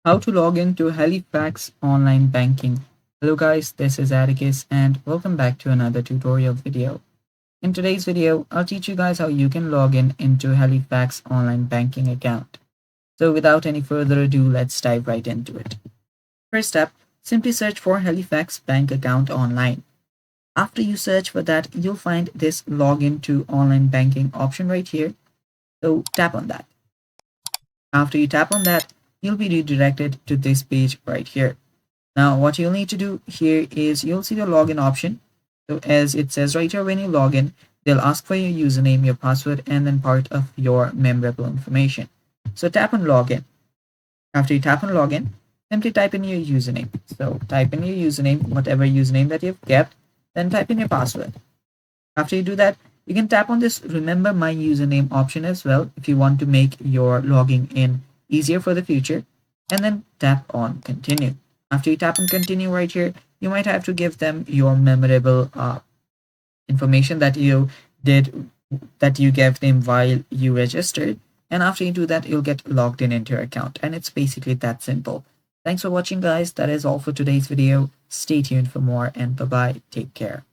How to log into Halifax online banking. Hello guys, this is Atticus and welcome back to another tutorial video. In today's video, I'll teach you guys how you can log in into Halifax online banking account. So without any further ado, let's dive right into it. First step, simply search for Halifax Bank account online. After you search for that, you'll find this login to online banking option right here. So tap on that. After you tap on that, you'll be redirected to this page right here. Now, what you'll need to do here is you'll see the login option. So as it says right here, when you log in, they'll ask for your username, your password, and then part of your memorable information. So tap on login. After you tap on login, simply type in your username. So type in your username, whatever username that you've kept, then type in your password. After you do that, you can tap on this remember my username option as well if you want to make your logging in easier for the future, and then tap on continue. After you tap on continue right here, you might have to give them your memorable information that you did that you gave them while you registered, and after you do that, you'll get logged in into your account, and it's basically that simple. Thanks for watching guys. That is all for today's video. Stay tuned for more, and bye bye. Take care.